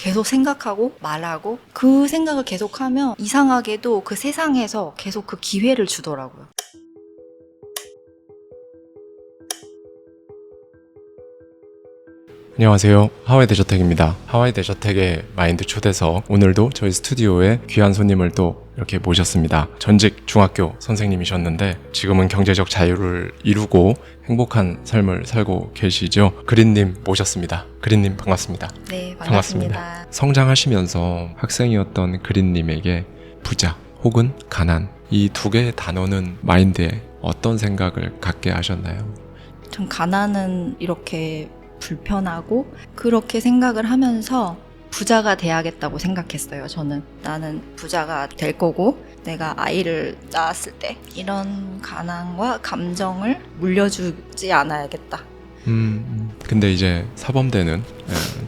계속 생각하고 말하고 그 생각을 계속하면 이상하게도 그 세상에서 계속 그 기회를 주더라고요. 안녕하세요. 하와이 대저택입니다. 하와이 대저택의 마인드 초대석, 오늘도 저희 스튜디오에 귀한 손님을 또 이렇게 모셨습니다. 전직 중학교 선생님이셨는데 지금은 경제적 자유를 이루고 행복한 삶을 살고 계시죠. 그린님 모셨습니다. 그린님 반갑습니다. 네, 반갑습니다. 성장하시면서 학생이었던 그린님에게 부자 혹은 가난, 이 두 개의 단어는 마인드에 어떤 생각을 갖게 하셨나요? 전 가난은 이렇게 불편하고 그렇게 생각을 하면서 부자가 돼야겠다고 생각했어요. 저는 나는 부자가 될 거고 내가 아이를 낳았을 때 이런 가난과 감정을 물려주지 않아야겠다. 근데 이제 사범대는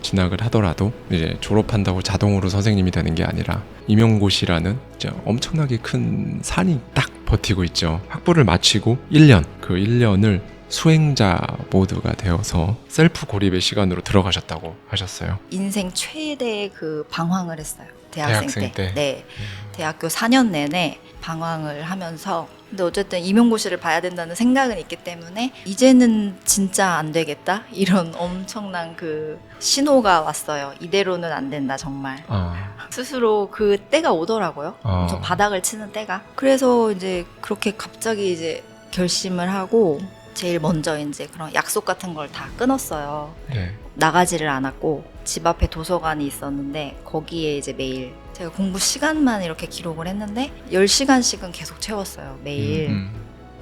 진학을 하더라도 이제 졸업한다고 자동으로 선생님이 되는 게 아니라 임용고시라는 이제 엄청나게 큰 산이 딱 버티고 있죠. 학부를 마치고 1년, 그 1년을 수행자 모드가 되어서 셀프 고립의 시간으로 들어가셨다고 하셨어요. 인생 최대의 그 방황을 했어요. 대학생 때. 네. 대학교 4년 내내 방황을 하면서 근데 어쨌든 임용고시를 봐야 된다는 생각은 있기 때문에 이제는 진짜 안 되겠다 이런 엄청난 그 신호가 왔어요. 이대로는 안 된다 정말. 스스로 그 때가 오더라고요. 저 바닥을 치는 때가. 그래서 이제 그렇게 갑자기 이제 결심을 하고 제일 먼저 이제 그런 약속 같은 걸 다 끊었어요. 네. 나가지를 않았고 집 앞에 도서관이 있었는데 거기에 이제 매일 제가 공부 시간만 이렇게 기록을 했는데 10시간씩은 계속 채웠어요. 매일.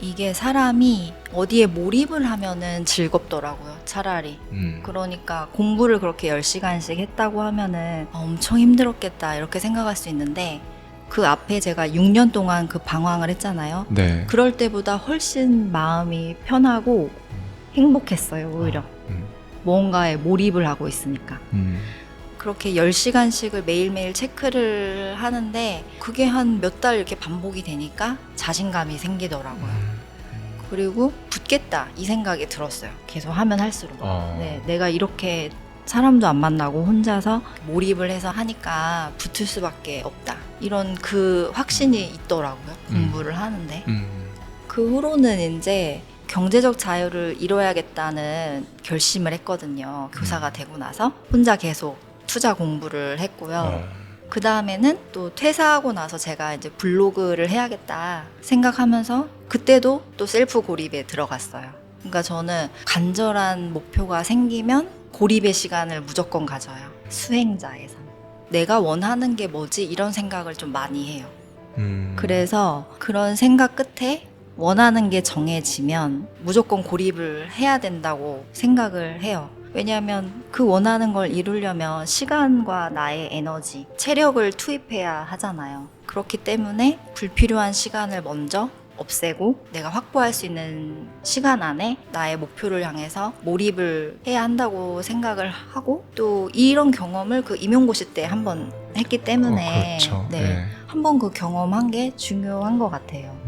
이게 사람이 어디에 몰입을 하면은 즐겁더라고요. 차라리. 그러니까 공부를 그렇게 10시간씩 했다고 하면은 엄청 힘들었겠다 이렇게 생각할 수 있는데 그 앞에 제가 6년 동안 그 방황을 했잖아요. 네. 그럴 때보다 훨씬 마음이 편하고 행복했어요. 오히려. 뭔가에 몰입을 하고 있으니까. 그렇게 10시간씩을 매일매일 체크를 하는데 그게 한 몇 달 이렇게 반복이 되니까 자신감이 생기더라고요. 그리고 붙겠다 이 생각이 들었어요. 계속 하면 할수록. 네, 내가 이렇게 사람도 안 만나고 혼자서 몰입을 해서 하니까 붙을 수밖에 없다. 이런 그 확신이 있더라고요. 공부를 하는데. 그 후로는 이제 경제적 자유를 이뤄야겠다는 결심을 했거든요. 교사가 되고 나서 혼자 계속 투자 공부를 했고요. 그 다음에는 또 퇴사하고 나서 제가 이제 블로그를 해야겠다 생각하면서 그때도 또 셀프 고립에 들어갔어요. 그러니까 저는 간절한 목표가 생기면 고립의 시간을 무조건 가져요. 수행자에서. 내가 원하는 게 뭐지? 이런 생각을 좀 많이 해요. 그래서 그런 생각 끝에 원하는 게 정해지면 무조건 고립을 해야 된다고 생각을 해요. 왜냐하면 그 원하는 걸 이루려면 시간과 나의 에너지, 체력을 투입해야 하잖아요. 그렇기 때문에 불필요한 시간을 먼저 없애고 내가 확보할 수 있는 시간 안에 나의 목표를 향해서 몰입을 해야 한다고 생각을 하고 또 이런 경험을 그 임용고시 때 한번 했기 때문에 그렇죠. 네. 한번 그 경험한 게 중요한 것 같아요.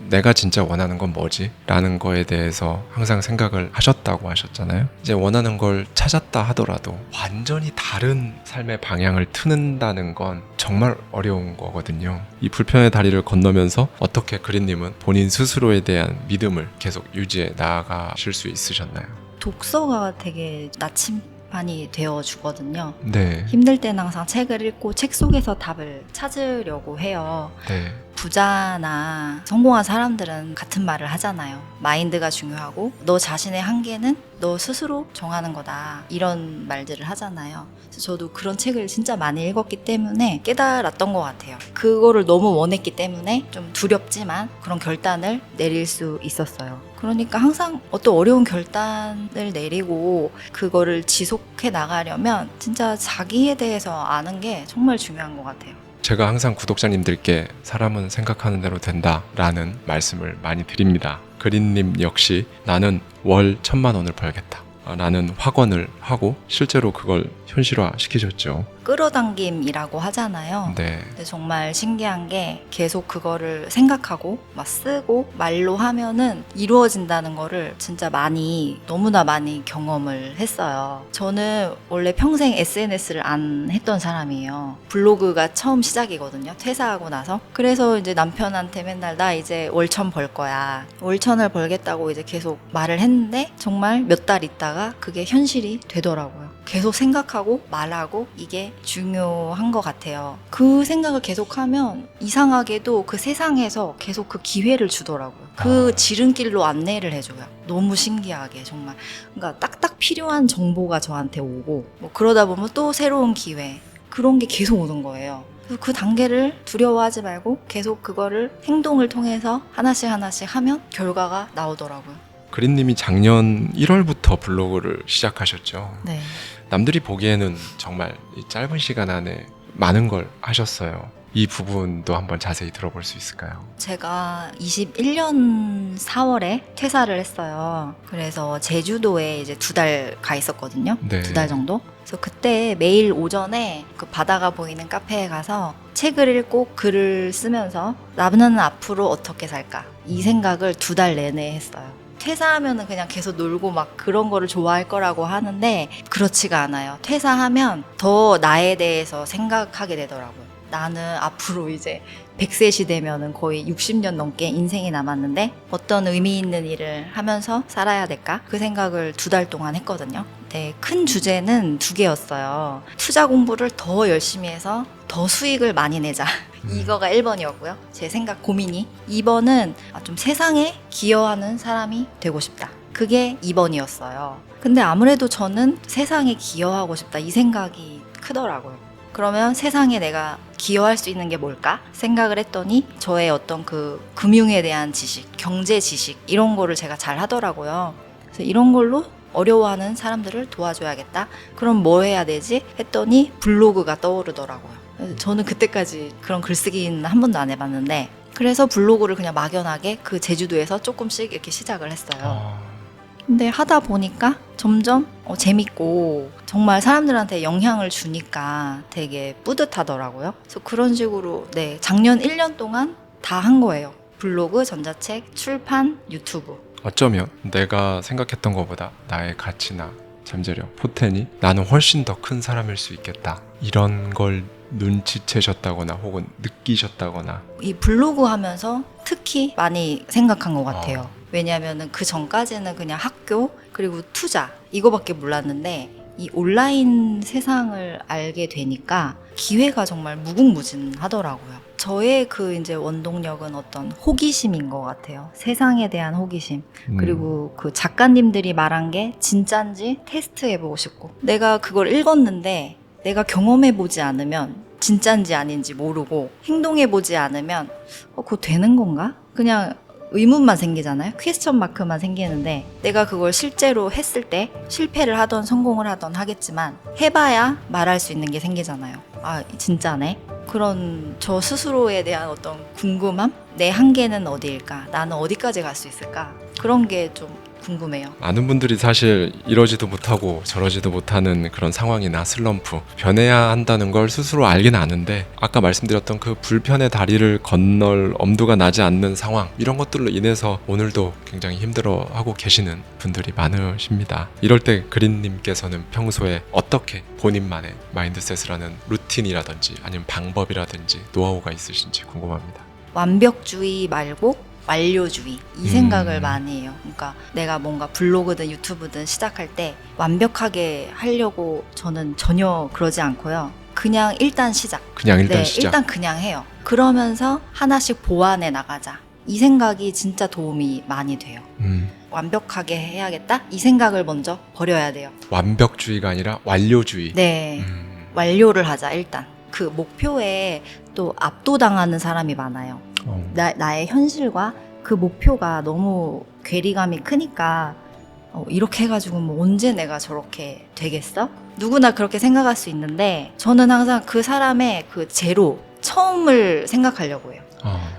내가 진짜 원하는 건 뭐지? 라는 거에 대해서 항상 생각을 하셨다고 하셨잖아요. 이제 원하는 걸 찾았다 하더라도 완전히 다른 삶의 방향을 트는다는 건 정말 어려운 거거든요. 이 불편의 다리를 건너면서 어떻게 그린님은 본인 스스로에 대한 믿음을 계속 유지해 나아가실 수 있으셨나요? 독서가 되게 나침반이 되어주거든요. 네. 힘들 때는 항상 책을 읽고 책 속에서 답을 찾으려고 해요. 네. 부자나 성공한 사람들은 같은 말을 하잖아요. 마인드가 중요하고 너 자신의 한계는 너 스스로 정하는 거다. 이런 말들을 하잖아요. 그래서 저도 그런 책을 진짜 많이 읽었기 때문에 깨달았던 것 같아요. 그거를 너무 원했기 때문에 좀 두렵지만 그런 결단을 내릴 수 있었어요. 그러니까 항상 어떤 어려운 결단을 내리고 그거를 지속해 나가려면 진짜 자기에 대해서 아는 게 정말 중요한 것 같아요. 제가 항상 구독자님들께 사람은 생각하는 대로 된다라는 말씀을 많이 드립니다. 그린님 역시 나는 월 1,000만 원을 벌겠다. 나는 학원을 하고 실제로 그걸 현실화 시키셨죠. 끌어당김이라고 하잖아요. 네. 근데 정말 신기한 게 계속 그거를 생각하고 막 쓰고 말로 하면은 이루어진다는 거를 진짜 너무나 많이 경험을 했어요. 저는 원래 평생 SNS를 안 했던 사람이에요. 블로그가 처음 시작이거든요. 퇴사하고 나서. 그래서 이제 남편한테 맨날 나 이제 월천 벌 거야. 월천을 벌겠다고 이제 계속 말을 했는데 정말 몇 달 있다가 그게 현실이 되더라고요. 계속 생각하고 말하고 이게 중요한 것 같아요. 그 생각을 계속하면 이상하게도 그 세상에서 계속 그 기회를 주더라고요. 그 지름길로 안내를 해줘요. 너무 신기하게 정말. 그러니까 딱딱 필요한 정보가 저한테 오고 뭐 그러다 보면 또 새로운 기회 그런 게 계속 오는 거예요. 그 단계를 두려워하지 말고 계속 그거를 행동을 통해서 하나씩 하면 결과가 나오더라고요. 그린님이 작년 1월부터 블로그를 시작하셨죠. 네. 남들이 보기에는 정말 이 짧은 시간 안에 많은 걸 하셨어요. 이 부분도 한번 자세히 들어볼 수 있을까요? 제가 21년 4월에 퇴사를 했어요. 그래서 제주도에 이제 2달 가 있었거든요. 네. 2달 정도. 그래서 그때 매일 오전에 그 바다가 보이는 카페에 가서 책을 읽고 글을 쓰면서 나는 앞으로 어떻게 살까? 이 생각을 2달 내내 했어요. 퇴사하면은 그냥 계속 놀고 막 그런 거를 좋아할 거라고 하는데 그렇지가 않아요. 퇴사하면 더 나에 대해서 생각하게 되더라고요. 나는 앞으로 이제 100셋이 되면은 거의 60년 넘게 인생이 남았는데 어떤 의미 있는 일을 하면서 살아야 될까? 그 생각을 2달 동안 했거든요. 네, 큰 주제는 2개였어요. 투자 공부를 더 열심히 해서 더 수익을 많이 내자. 이거가 1번이었고요. 제 생각 고민이. 2번은 좀 세상에 기여하는 사람이 되고 싶다. 그게 2번이었어요. 근데 아무래도 저는 세상에 기여하고 싶다. 이 생각이 크더라고요. 그러면 세상에 내가 기여할 수 있는 게 뭘까? 생각을 했더니 저의 어떤 그 금융에 대한 지식, 경제 지식 이런 거를 제가 잘 하더라고요. 그래서 이런 걸로 어려워하는 사람들을 도와줘야겠다. 그럼 뭐 해야 되지? 했더니 블로그가 떠오르더라고요. 저는 그때까지 그런 글쓰기는 한 번도 안 해봤는데 그래서 블로그를 그냥 막연하게 그 제주도에서 조금씩 이렇게 시작을 했어요. 근데 하다 보니까 점점 재밌고 정말 사람들한테 영향을 주니까 되게 뿌듯하더라고요. 그래서 그런 식으로 네, 작년 1년 동안 다 한 거예요. 블로그, 전자책, 출판, 유튜브. 어쩌면 내가 생각했던 것보다 나의 가치나 잠재력, 포텐이 나는 훨씬 더 큰 사람일 수 있겠다. 이런 걸 눈치채셨다거나 혹은 느끼셨다거나. 이 블로그 하면서 특히 많이 생각한 것 같아요. 왜냐하면 그 전까지는 그냥 학교 그리고 투자 이거밖에 몰랐는데 이 온라인 세상을 알게 되니까 기회가 정말 무궁무진하더라고요. 저의 그 이제 원동력은 어떤 호기심인 것 같아요. 세상에 대한 호기심. 그리고 그 작가님들이 말한 게 진짠지 테스트해보고 싶고 내가 그걸 읽었는데 내가 경험해보지 않으면 진짠지 아닌지 모르고 행동해보지 않으면 그거 되는 건가? 그냥 의문만 생기잖아요. 퀘스천 마크만 생기는데 내가 그걸 실제로 했을 때 실패를 하던 성공을 하던 하겠지만 해봐야 말할 수 있는 게 생기잖아요. 아 진짜네. 그런 저 스스로에 대한 어떤 궁금함? 내 한계는 어디일까? 나는 어디까지 갈 수 있을까? 그런 게 좀 궁금해요. 많은 분들이 사실 이러지도 못하고 저러지도 못하는 그런 상황이나 슬럼프, 변해야 한다는 걸 스스로 알긴 아는데 아까 말씀드렸던 그 불편의 다리를 건널 엄두가 나지 않는 상황, 이런 것들로 인해서 오늘도 굉장히 힘들어하고 계시는 분들이 많으십니다. 이럴 때 그린님께서는 평소에 어떻게 본인만의 마인드셋을 하는 루틴이라든지 아니면 방법이라든지 노하우가 있으신지 궁금합니다. 완벽주의 말고 완료주의 이 생각을 많이 해요. 그러니까 내가 뭔가 블로그든 유튜브든 시작할 때 완벽하게 하려고 저는 전혀 그러지 않고요. 그냥 일단 시작. 그냥 일단 시작. 일단 그냥 해요. 그러면서 하나씩 보완해 나가자. 이 생각이 진짜 도움이 많이 돼요. 완벽하게 해야겠다? 이 생각을 먼저 버려야 돼요. 완벽주의가 아니라 완료주의. 네. 완료를 하자 일단. 그 목표에 또 압도당하는 사람이 많아요. 나의 현실과 그 목표가 너무 괴리감이 크니까 이렇게 해가지고 뭐 언제 내가 저렇게 되겠어? 누구나 그렇게 생각할 수 있는데 저는 항상 그 사람의 그 제로, 처음을 생각하려고 해요.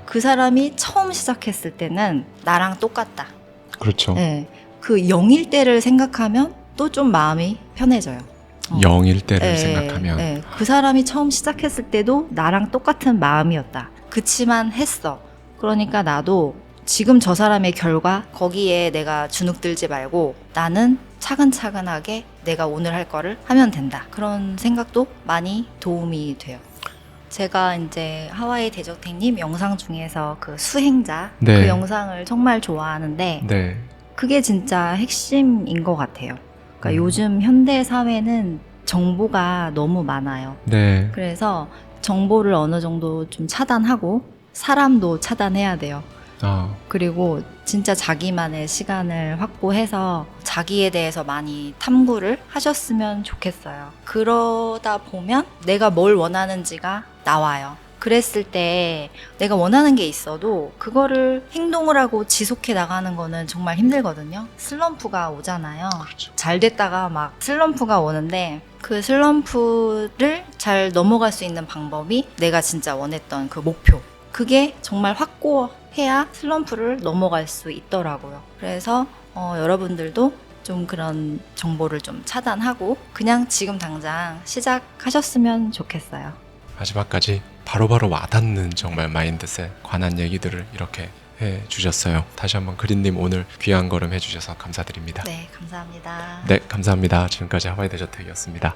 그 사람이 처음 시작했을 때는 나랑 똑같다. 그렇죠. 네. 그 0일 때를 생각하면 또 좀 마음이 편해져요. 0일 때를 네, 생각하면 네. 그 사람이 처음 시작했을 때도 나랑 똑같은 마음이었다. 그치만 했어. 그러니까 나도 지금 저 사람의 결과 거기에 내가 주눅들지 말고 나는 차근차근하게 내가 오늘 할 거를 하면 된다. 그런 생각도 많이 도움이 돼요. 제가 이제 하와이 대저택님 영상 중에서 그 수행자 네. 그 영상을 정말 좋아하는데 네. 그게 진짜 핵심인 것 같아요. 그러니까 요즘 현대 사회는 정보가 너무 많아요. 네. 그래서 정보를 어느 정도 좀 차단하고 사람도 차단해야 돼요. 그리고 진짜 자기만의 시간을 확보해서 자기에 대해서 많이 탐구를 하셨으면 좋겠어요. 그러다 보면 내가 뭘 원하는지가 나와요. 그랬을 때 내가 원하는 게 있어도 그거를 행동을 하고 지속해 나가는 거는 정말 힘들거든요. 슬럼프가 오잖아요. 그렇죠. 잘 됐다가 막 슬럼프가 오는데 그 슬럼프를 잘 넘어갈 수 있는 방법이 내가 진짜 원했던 그 목표. 그게 정말 확고해야 슬럼프를 넘어갈 수 있더라고요. 그래서 여러분들도 좀 그런 정보를 좀 차단하고 그냥 지금 당장 시작하셨으면 좋겠어요. 마지막까지 바로바로 와닿는 정말 마인드셋 관한 얘기들을 이렇게 해주셨어요. 다시 한번 그린님 오늘 귀한 걸음 해주셔서 감사드립니다. 네, 감사합니다. 네, 감사합니다. 지금까지 하와이 대저택이었습니다.